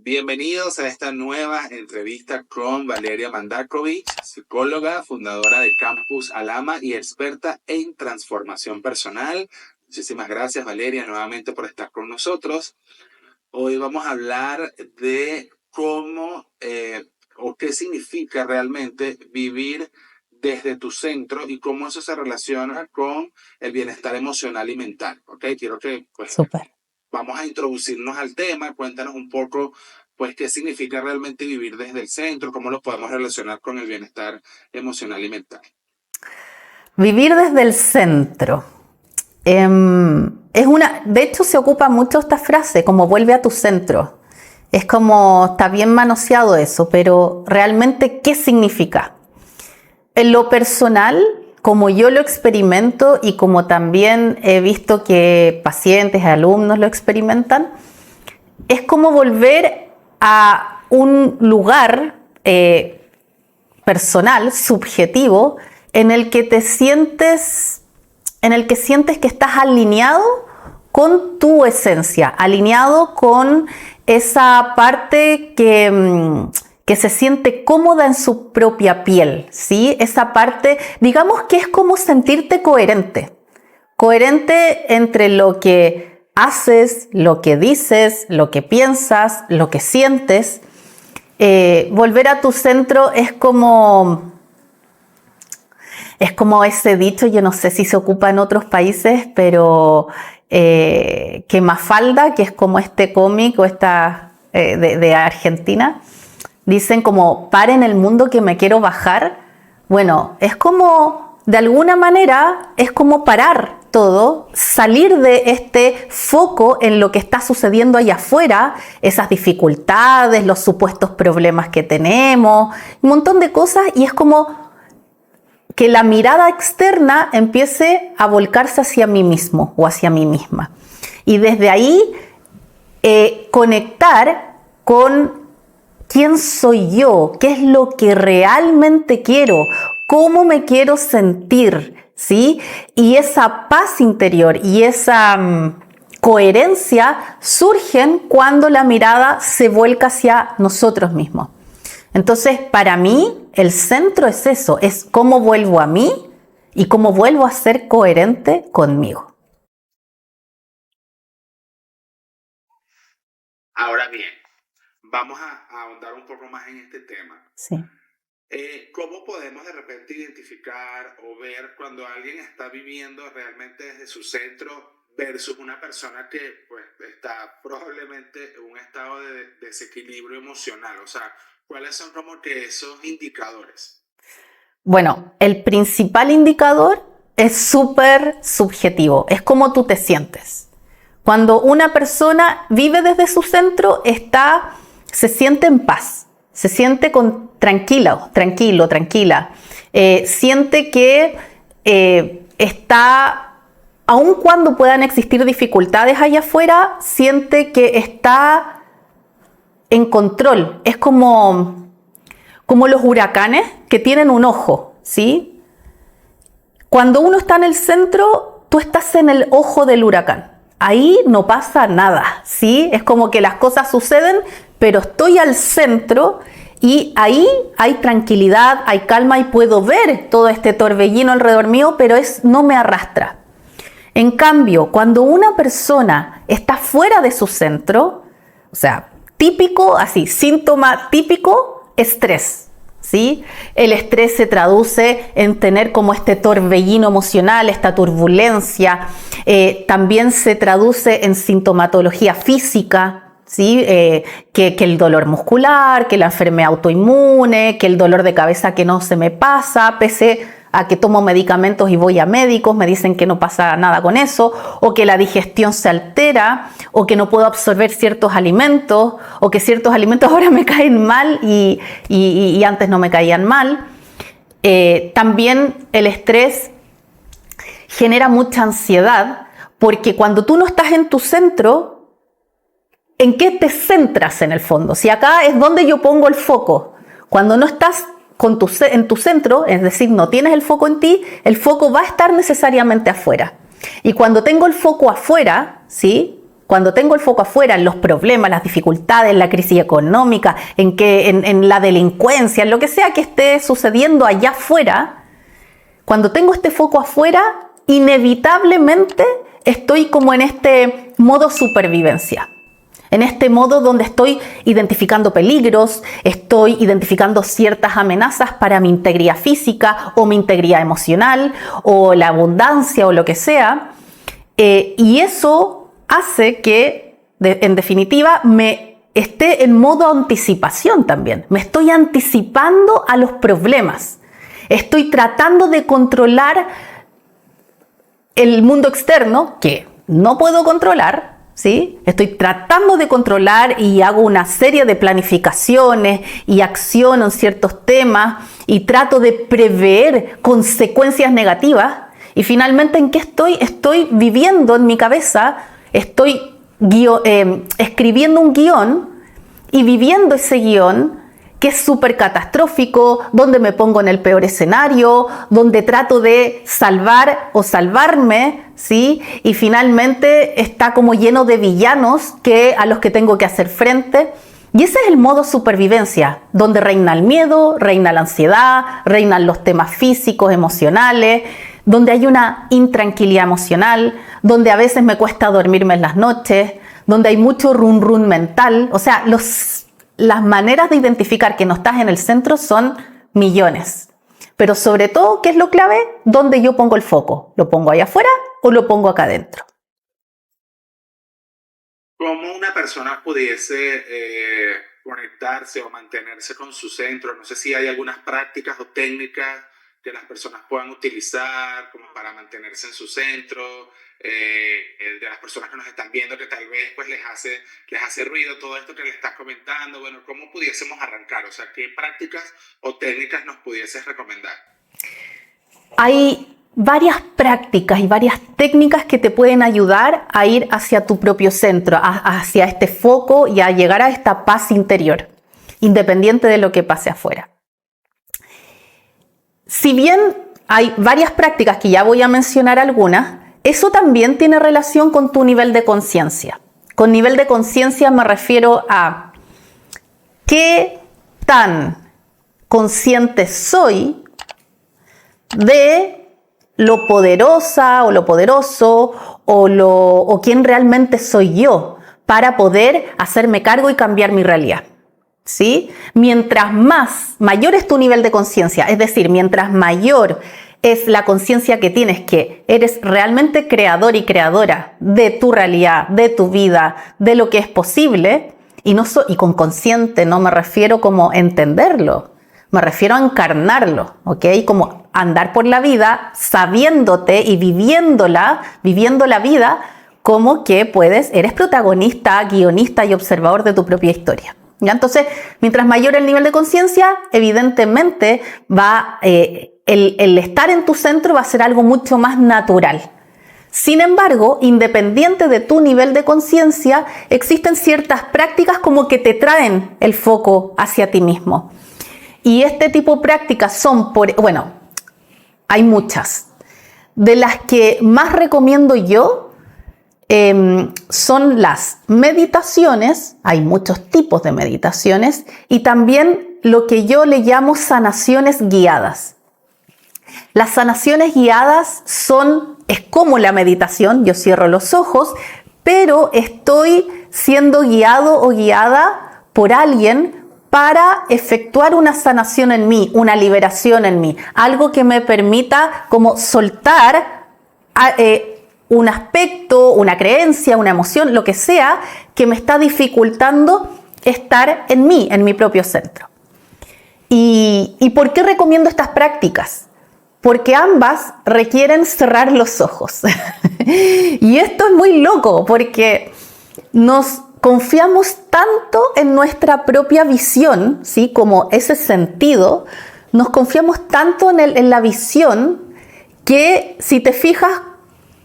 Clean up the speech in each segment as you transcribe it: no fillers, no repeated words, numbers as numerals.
Bienvenidos a esta nueva entrevista con Valeria Mandakovic, psicóloga, fundadora de Campus Alama y experta en transformación personal. Muchísimas gracias, Valeria, nuevamente por estar con nosotros. Hoy vamos a hablar de cómo o qué significa realmente vivir desde tu centro y cómo eso se relaciona con el bienestar emocional y mental. ¿Ok? Quiero que Súper. vamos a introducirnos al tema. Cuéntanos un poco, pues, qué significa realmente vivir desde el centro, cómo lo podemos relacionar con el bienestar emocional y mental. Vivir desde el centro. De hecho, se ocupa mucho esta frase, como vuelve a tu centro. Es como, está bien manoseado eso, pero realmente, ¿qué significa? En lo personal, como yo lo experimento y como también he visto que pacientes, alumnos lo experimentan, es como volver a un lugar personal, subjetivo, en el que sientes que estás alineado con tu esencia, alineado con esa parte que se siente cómoda en su propia piel, ¿sí? Esa parte, digamos que es como sentirte coherente entre lo que haces, lo que dices, lo que piensas, lo que sientes. Volver a tu centro es como ese dicho, yo no sé si se ocupa en otros países, pero que Mafalda, que es como este cómic o de Argentina, dicen como, paren el mundo que me quiero bajar. Bueno, es como, de alguna manera, es como parar todo, salir de este foco en lo que está sucediendo allá afuera, esas dificultades, los supuestos problemas que tenemos, un montón de cosas, y es como que la mirada externa empiece a volcarse hacia mí mismo o hacia mí misma. Y desde ahí conectar con quién soy yo, qué es lo que realmente quiero, cómo me quiero sentir, ¿sí? Y esa paz interior y esa coherencia surgen cuando la mirada se vuelca hacia nosotros mismos. Entonces, para mí, el centro es eso, es cómo vuelvo a mí y cómo vuelvo a ser coherente conmigo. Ahora bien, vamos a ahondar un poco más en este tema. Sí. ¿Cómo podemos de repente identificar o ver cuando alguien está viviendo realmente desde su centro versus una persona que pues está probablemente en un estado de desequilibrio emocional? O sea, ¿cuáles son como que esos indicadores? Bueno, el principal indicador es súper subjetivo, es cómo tú te sientes. Cuando una persona vive desde su centro, se siente en paz, se siente tranquila, siente que está, aun cuando puedan existir dificultades allá afuera, siente que está en control. Es como los huracanes que tienen un ojo, ¿sí? Cuando uno está en el centro, tú estás en el ojo del huracán. Ahí no pasa nada, ¿sí? Es como que las cosas suceden, pero estoy al centro y ahí hay tranquilidad, hay calma y puedo ver todo este torbellino alrededor mío, pero no me arrastra. En cambio, cuando una persona está fuera de su centro, o sea, típico, así, síntoma típico, estrés. ¿Sí? El estrés se traduce en tener como este torbellino emocional, esta turbulencia. También se traduce en sintomatología física, ¿sí? Que el dolor muscular, que la enfermedad autoinmune, que el dolor de cabeza que no se me pasa, pese a que tomo medicamentos y voy a médicos, me dicen que no pasa nada con eso, o que la digestión se altera, o que no puedo absorber ciertos alimentos, o que ciertos alimentos ahora me caen mal y antes no me caían mal. También el estrés genera mucha ansiedad, porque cuando tú no estás en tu centro, ¿en qué te centras en el fondo? Si acá es donde yo pongo el foco, cuando no estás en tu centro, es decir, no tienes el foco en ti, el foco va a estar necesariamente afuera. Y cuando tengo el foco afuera, ¿sí? Cuando tengo el foco afuera en los problemas, las dificultades, en la crisis económica, en la delincuencia, en lo que sea que esté sucediendo allá afuera, cuando tengo este foco afuera, inevitablemente estoy como en este modo supervivencia. En este modo donde estoy identificando peligros, estoy identificando ciertas amenazas para mi integridad física o mi integridad emocional o la abundancia o lo que sea. Y eso hace que, en definitiva, me esté en modo anticipación también. Me estoy anticipando a los problemas. Estoy tratando de controlar el mundo externo, que no puedo controlar, ¿sí? Estoy tratando de controlar y hago una serie de planificaciones y acciono en ciertos temas y trato de prever consecuencias negativas. Y finalmente, ¿en qué estoy? Estoy viviendo en mi cabeza, estoy escribiendo un guión y viviendo ese guión que es súper catastrófico, donde me pongo en el peor escenario, donde trato de salvar o salvarme, ¿sí? Y finalmente está como lleno de villanos a los que tengo que hacer frente. Y ese es el modo supervivencia, donde reina el miedo, reina la ansiedad, reinan los temas físicos, emocionales, donde hay una intranquilidad emocional, donde a veces me cuesta dormirme en las noches, donde hay mucho run mental. O sea, las maneras de identificar que no estás en el centro son millones. Pero sobre todo, ¿qué es lo clave? ¿Dónde yo pongo el foco? ¿Lo pongo allá afuera o lo pongo acá adentro? ¿Cómo una persona pudiese conectarse o mantenerse con su centro? No sé si hay algunas prácticas o técnicas que las personas puedan utilizar como para mantenerse en su centro, de las personas que nos están viendo que tal vez pues les hace ruido todo esto que les estás comentando. Bueno, ¿cómo pudiésemos arrancar? O sea, ¿qué prácticas o técnicas nos pudieses recomendar? Hay varias prácticas y varias técnicas que te pueden ayudar a ir hacia tu propio centro, hacia este foco y a llegar a esta paz interior, independiente de lo que pase afuera. Si bien hay varias prácticas que ya voy a mencionar algunas, eso también tiene relación con tu nivel de conciencia. Con nivel de conciencia me refiero a qué tan consciente soy de lo poderosa o lo poderoso o quién realmente soy yo para poder hacerme cargo y cambiar mi realidad. ¿Sí? Mientras mayor es tu nivel de conciencia, es decir, mientras mayor es la conciencia que tienes que eres realmente creador y creadora de tu realidad, de tu vida, de lo que es posible, y con consciente no me refiero como entenderlo, me refiero a encarnarlo, ¿ok? Como andar por la vida sabiéndote y viviendo la vida como que eres protagonista, guionista y observador de tu propia historia. ¿Ya? Entonces, mientras mayor el nivel de conciencia, evidentemente el estar en tu centro va a ser algo mucho más natural. Sin embargo, independiente de tu nivel de conciencia, existen ciertas prácticas como que te traen el foco hacia ti mismo. Y este tipo de prácticas son, hay muchas. De las que más recomiendo yo, son las meditaciones, hay muchos tipos de meditaciones, y también lo que yo le llamo sanaciones guiadas. Las sanaciones guiadas es como la meditación, yo cierro los ojos, pero estoy siendo guiado o guiada por alguien para efectuar una sanación en mí, una liberación en mí, algo que me permita como soltar un aspecto, una creencia, una emoción, lo que sea, que me está dificultando estar en mí, en mi propio centro. ¿Y por qué recomiendo estas prácticas? Porque ambas requieren cerrar los ojos. Y esto es muy loco, porque nos confiamos tanto en nuestra propia visión, ¿sí? Como ese sentido, nos confiamos tanto en la visión que, si te fijas,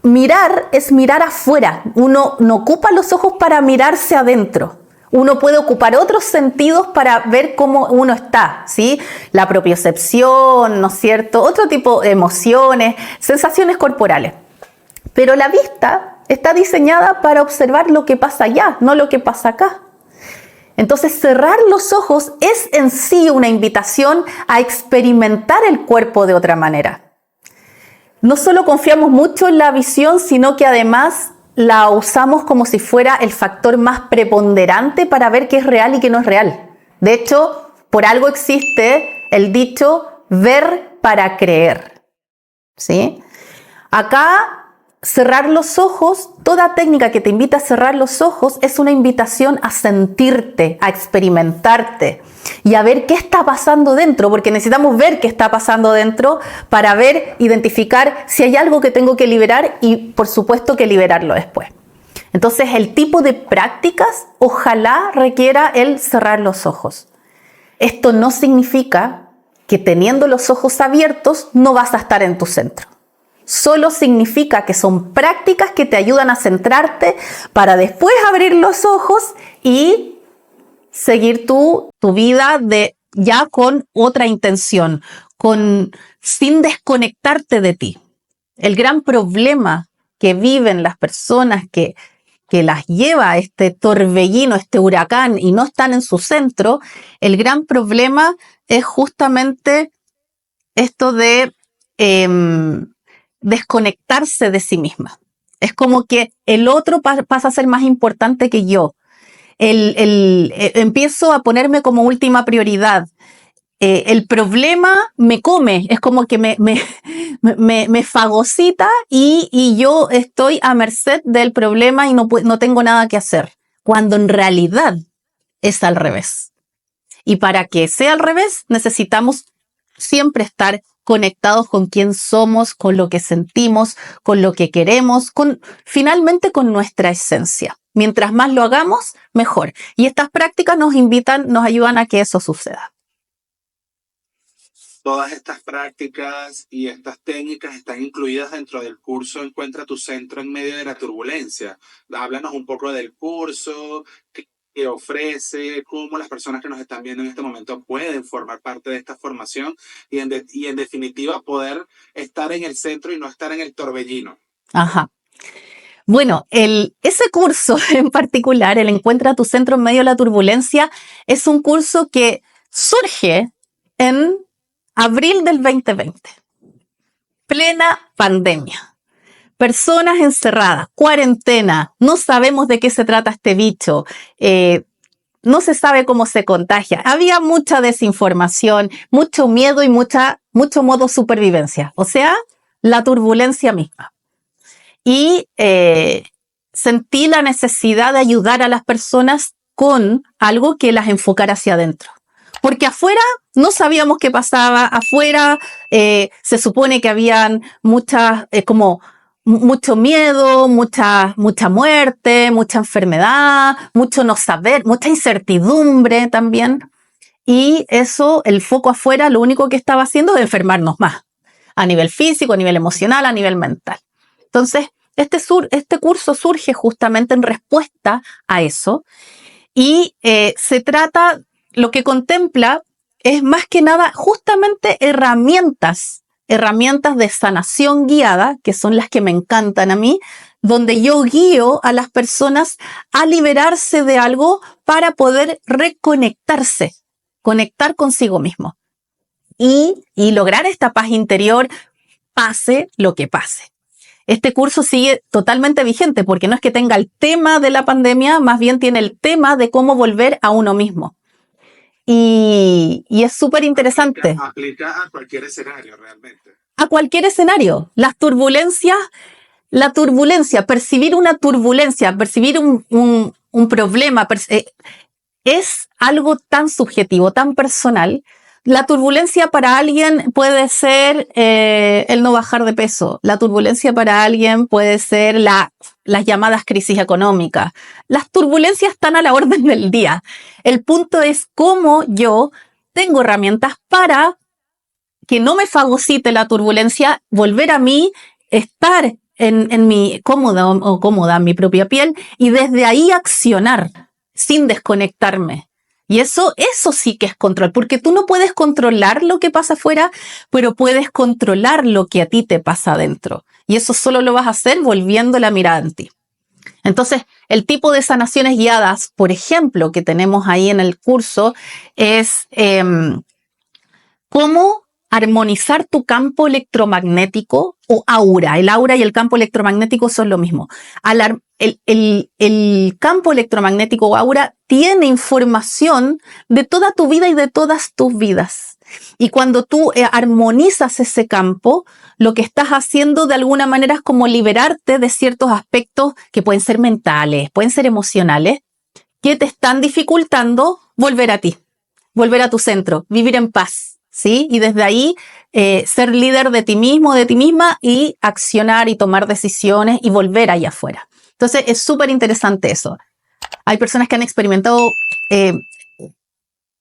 mirar es mirar afuera. Uno no ocupa los ojos para mirarse adentro. Uno puede ocupar otros sentidos para ver cómo uno está, ¿sí? La propiocepción, ¿no es cierto? Otro tipo de emociones, sensaciones corporales. Pero la vista está diseñada para observar lo que pasa allá, no lo que pasa acá. Entonces, cerrar los ojos es en sí una invitación a experimentar el cuerpo de otra manera. No solo confiamos mucho en la visión, sino que además la usamos como si fuera el factor más preponderante para ver qué es real y qué no es real. De hecho, por algo existe el dicho ver para creer. ¿Sí? Acá, cerrar los ojos, toda técnica que te invita a cerrar los ojos es una invitación a sentirte, a experimentarte y a ver qué está pasando dentro, porque necesitamos ver qué está pasando dentro para ver, identificar si hay algo que tengo que liberar y, por supuesto, que liberarlo después. Entonces, el tipo de prácticas ojalá requiera el cerrar los ojos. Esto no significa que teniendo los ojos abiertos no vas a estar en tu centro. Solo significa que son prácticas que te ayudan a centrarte para después abrir los ojos y seguir tu vida ya con otra intención, sin desconectarte de ti. El gran problema que viven las personas que las lleva a este torbellino, este huracán y no están en su centro, el gran problema es justamente esto de desconectarse de sí misma. Es como que el otro pasa a ser más importante que yo. Empiezo a ponerme como última prioridad. El problema me come, es como que me fagocita y yo estoy a merced del problema y no tengo nada que hacer. Cuando en realidad es al revés. Y para que sea al revés, necesitamos siempre estar conectados con quién somos, con lo que sentimos, con lo que queremos, finalmente con nuestra esencia. Mientras más lo hagamos, mejor. Y estas prácticas nos ayudan a que eso suceda. Todas estas prácticas y estas técnicas están incluidas dentro del curso Encuentra tu centro en medio de la turbulencia. Háblanos un poco del curso, qué ofrece, cómo las personas que nos están viendo en este momento pueden formar parte de esta formación y en definitiva poder estar en el centro y no estar en el torbellino. Ajá. Bueno, ese curso en particular, el Encuentra tu centro en medio de la turbulencia, es un curso que surge en abril del 2020, plena pandemia. Personas encerradas, cuarentena, no sabemos de qué se trata este bicho, no se sabe cómo se contagia. Había mucha desinformación, mucho miedo y mucho modo supervivencia, o sea, la turbulencia misma. Y sentí la necesidad de ayudar a las personas con algo que las enfocara hacia adentro. Porque afuera no sabíamos qué pasaba, afuera se supone que habían mucho miedo, mucha muerte, mucha enfermedad, mucho no saber, mucha incertidumbre también. Y eso, el foco afuera, lo único que estaba haciendo es enfermarnos más, a nivel físico, a nivel emocional, a nivel mental. Entonces, este curso surge justamente en respuesta a eso y lo que contempla es más que nada justamente herramientas de sanación guiada, que son las que me encantan a mí, donde yo guío a las personas a liberarse de algo para poder reconectarse, conectar consigo mismo y lograr esta paz interior, pase lo que pase. Este curso sigue totalmente vigente porque no es que tenga el tema de la pandemia, más bien tiene el tema de cómo volver a uno mismo. Y es súper interesante. Aplica a cualquier escenario realmente. A cualquier escenario. La turbulencia, percibir una turbulencia, percibir un problema, es algo tan subjetivo, tan personal. La turbulencia para alguien puede ser el no bajar de peso. La turbulencia para alguien puede ser las llamadas crisis económicas. Las turbulencias están a la orden del día. El punto es cómo yo tengo herramientas para que no me fagocite la turbulencia, volver a mí, estar en mi cómoda en mi propia piel y desde ahí accionar sin desconectarme. Y eso sí que es control, porque tú no puedes controlar lo que pasa afuera, pero puedes controlar lo que a ti te pasa adentro. Y eso solo lo vas a hacer volviendo la mirada en ti. Entonces, el tipo de sanaciones guiadas, por ejemplo, que tenemos ahí en el curso, es cómo armonizar tu campo electromagnético o aura. El aura y el campo electromagnético son lo mismo. El campo electromagnético o aura tiene información de toda tu vida y de todas tus vidas. Y cuando tú armonizas ese campo, lo que estás haciendo de alguna manera es como liberarte de ciertos aspectos que pueden ser mentales, pueden ser emocionales, que te están dificultando volver a ti, volver a tu centro, vivir en paz, ¿sí? Y desde ahí ser líder de ti mismo, de ti misma y accionar y tomar decisiones y volver allá afuera. Entonces es súper interesante eso. Hay personas que han experimentado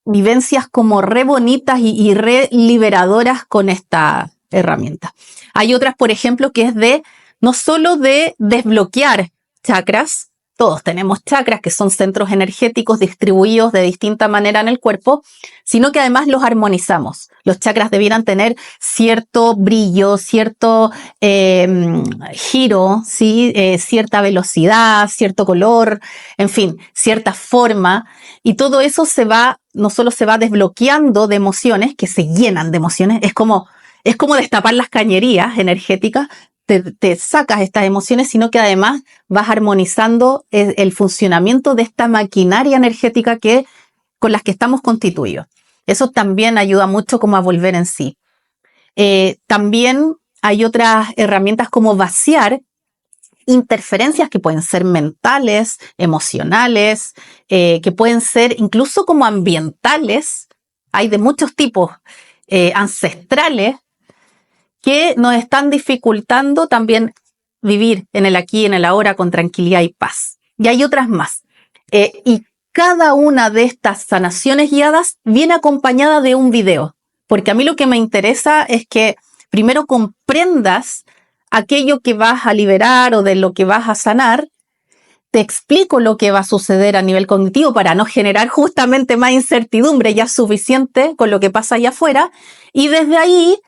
vivencias como re bonitas y re liberadoras con esta herramienta. Hay otras, por ejemplo, que es no solo de desbloquear chakras, todos tenemos chakras que son centros energéticos distribuidos de distinta manera en el cuerpo, sino que además los armonizamos. Los chakras debieran tener cierto brillo, cierto giro, ¿sí? Cierta velocidad, cierto color, en fin, cierta forma. Y todo eso no solo se va desbloqueando de emociones, que se llenan de emociones, es como destapar las cañerías energéticas, te sacas estas emociones, sino que además vas armonizando el funcionamiento de esta maquinaria energética con las que estamos constituidos. Eso también ayuda mucho como a volver en sí. También hay otras herramientas como vaciar interferencias que pueden ser mentales, emocionales, que pueden ser incluso como ambientales. Hay de muchos tipos, ancestrales, que nos están dificultando también vivir en el aquí y en el ahora con tranquilidad y paz. Y hay otras más. Y cada una de estas sanaciones guiadas viene acompañada de un video, porque a mí lo que me interesa es que primero comprendas aquello que vas a liberar o de lo que vas a sanar. Te explico lo que va a suceder a nivel cognitivo para no generar justamente más incertidumbre, ya es suficiente con lo que pasa allá afuera, y desde ahí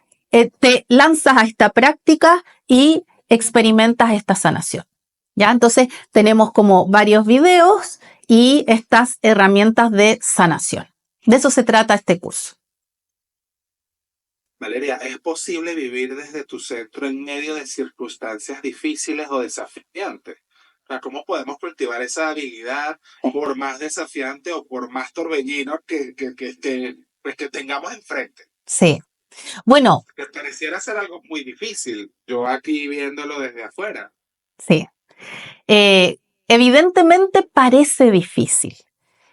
te lanzas a esta práctica y experimentas esta sanación. ¿Ya? Entonces tenemos como varios videos y estas herramientas de sanación. De eso se trata este curso. Valeria, ¿es posible vivir desde tu centro en medio de circunstancias difíciles o desafiantes? O sea, ¿cómo podemos cultivar esa habilidad por más desafiante o por más torbellino que tengamos enfrente? Sí. Bueno. Que pareciera ser algo muy difícil, yo aquí viéndolo desde afuera. Sí. Evidentemente parece difícil.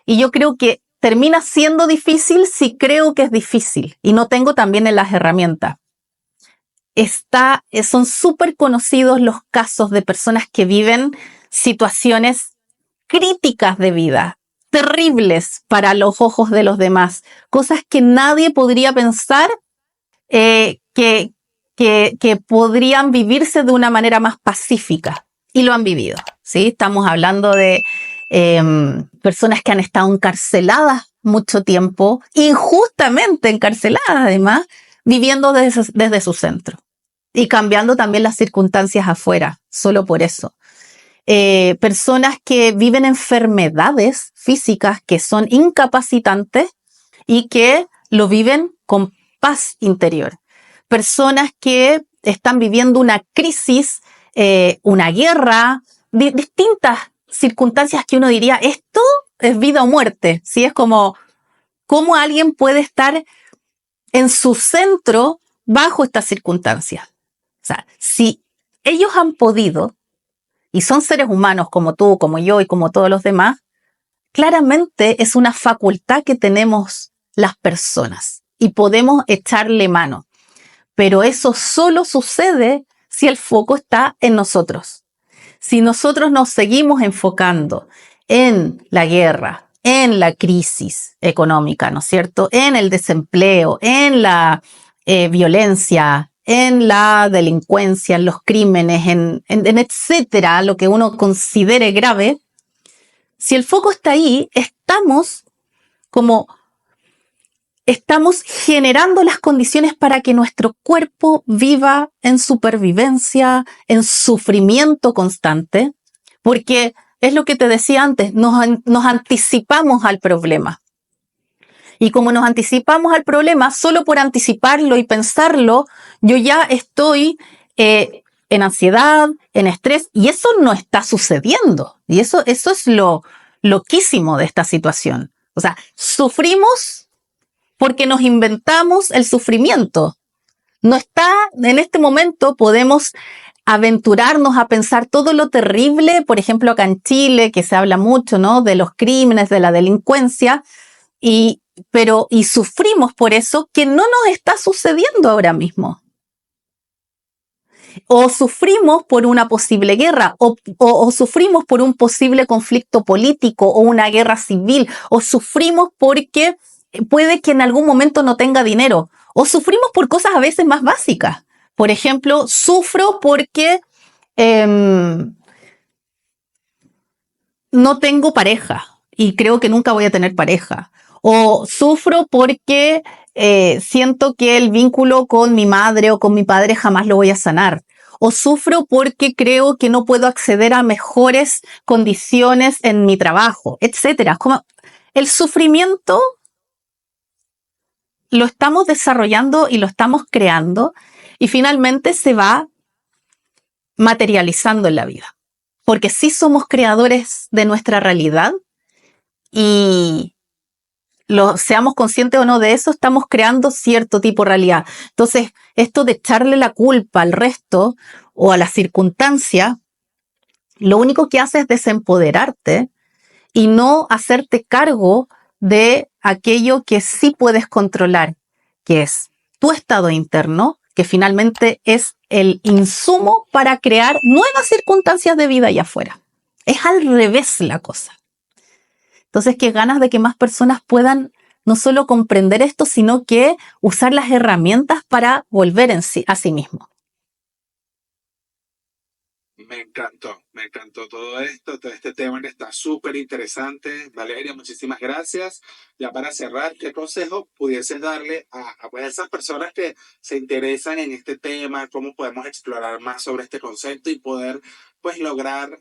Y yo creo que termina siendo difícil si creo que es difícil y no tengo también en las herramientas. Son súper conocidos los casos de personas que viven situaciones críticas de vida, terribles para los ojos de los demás, cosas que nadie podría pensar que podrían vivirse de una manera más pacífica, y lo han vivido, ¿sí? Estamos hablando de personas que han estado encarceladas mucho tiempo, injustamente encarceladas además, viviendo desde su centro y cambiando también las circunstancias afuera, solo por eso. Personas que viven enfermedades físicas que son incapacitantes y que lo viven con paz interior. Personas que están viviendo una crisis, una guerra, distintas circunstancias que uno diría, esto es vida o muerte, ¿sí? Es como, ¿cómo alguien puede estar en su centro bajo estas circunstancias? O sea, si ellos han podido, y son seres humanos como tú, como yo y como todos los demás, claramente es una facultad que tenemos las personas y podemos echarle mano. Pero eso solo sucede si el foco está en nosotros. Si nosotros nos seguimos enfocando en la guerra, en la crisis económica, ¿no es cierto? En el desempleo, en la violencia, en la delincuencia, en los crímenes, en etcétera, lo que uno considere grave, si el foco está ahí, estamos generando las condiciones para que nuestro cuerpo viva en supervivencia, en sufrimiento constante, porque es lo que te decía antes, nos anticipamos al problema. Y como nos anticipamos al problema, solo por anticiparlo y pensarlo, yo ya estoy en ansiedad, en estrés, y eso no está sucediendo. Y eso es lo loquísimo de esta situación. O sea, sufrimos porque nos inventamos el sufrimiento. No está, en este momento podemos aventurarnos a pensar todo lo terrible, por ejemplo, acá en Chile, que se habla mucho, ¿no?, de los crímenes, de la delincuencia, y sufrimos por eso que no nos está sucediendo ahora mismo. O sufrimos por una posible guerra, o sufrimos por un posible conflicto político o una guerra civil, o sufrimos porque puede que en algún momento no tenga dinero, o sufrimos por cosas a veces más básicas. Por ejemplo, sufro porque no tengo pareja y creo que nunca voy a tener pareja. O sufro porque siento que el vínculo con mi madre o con mi padre jamás lo voy a sanar. O sufro porque creo que no puedo acceder a mejores condiciones en mi trabajo, etcétera. Como el sufrimiento lo estamos desarrollando y lo estamos creando y finalmente se va materializando en la vida. Porque sí somos creadores de nuestra realidad y seamos conscientes o no de eso, estamos creando cierto tipo de realidad. Entonces, esto de echarle la culpa al resto o a la circunstancia, lo único que hace es desempoderarte y no hacerte cargo de aquello que sí puedes controlar, que es tu estado interno, que finalmente es el insumo para crear nuevas circunstancias de vida allá afuera. Es al revés la cosa. Entonces, qué ganas de que más personas puedan no solo comprender esto, sino que usar las herramientas para volver a sí mismo. Me encantó todo esto, todo este tema que está súper interesante. Valeria, muchísimas gracias. Ya para cerrar, ¿qué consejo pudieses darle a pues, esas personas que se interesan en este tema? ¿Cómo podemos explorar más sobre este concepto y poder pues lograr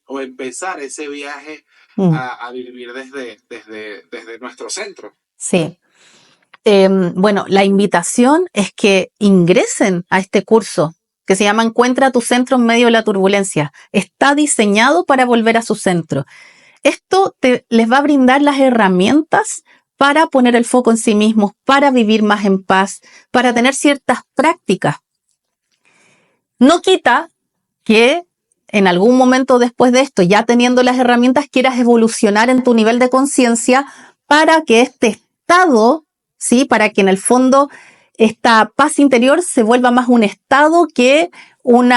o empezar ese viaje a vivir desde nuestro centro? Sí. Bueno, la invitación es que ingresen a este curso que se llama Encuentra tu centro en medio de la turbulencia. Está diseñado para volver a su centro. Esto les va a brindar las herramientas para poner el foco en sí mismos, para vivir más en paz, para tener ciertas prácticas. No quita que en algún momento después de esto, ya teniendo las herramientas, quieras evolucionar en tu nivel de conciencia para que este estado, ¿sí?, para que en el fondo esta paz interior se vuelva más un estado que un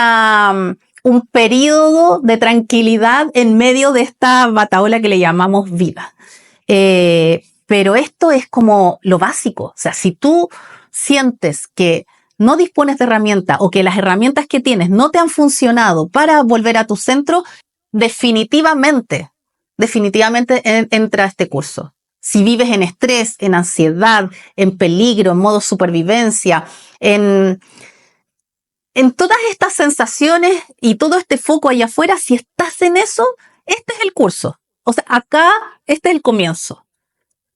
periodo de tranquilidad en medio de esta batahola que le llamamos vida. Pero esto es como lo básico. O sea, si tú sientes que no dispones de herramientas o que las herramientas que tienes no te han funcionado para volver a tu centro, definitivamente entra a este curso. Si vives en estrés, en ansiedad, en peligro, en modo supervivencia, en todas estas sensaciones y todo este foco allá afuera, si estás en eso, este es el curso. O sea, acá, este es el comienzo.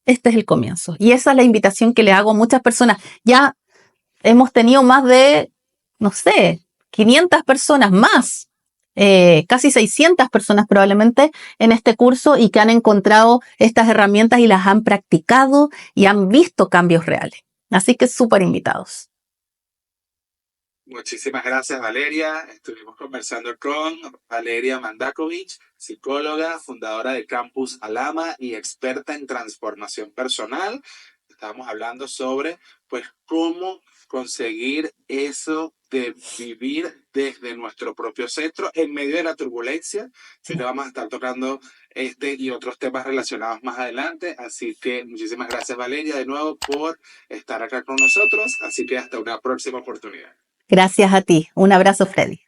Este es el comienzo. Y esa es la invitación que le hago a muchas personas. Ya hemos tenido más de, no sé, 500 personas más, casi 600 personas probablemente en este curso y que han encontrado estas herramientas y las han practicado y han visto cambios reales. Así que súper invitados. Muchísimas gracias, Valeria. Estuvimos conversando con Valeria Mandakovic, psicóloga, fundadora de Campus Alama y experta en transformación personal. Estábamos hablando sobre, pues, cómo conseguir eso de vivir desde nuestro propio centro en medio de la turbulencia. Sí, te vamos a estar tocando este y otros temas relacionados más adelante. Así que muchísimas gracias, Valeria, de nuevo por estar acá con nosotros. Así que hasta una próxima oportunidad. Gracias a ti. Un abrazo, Freddy.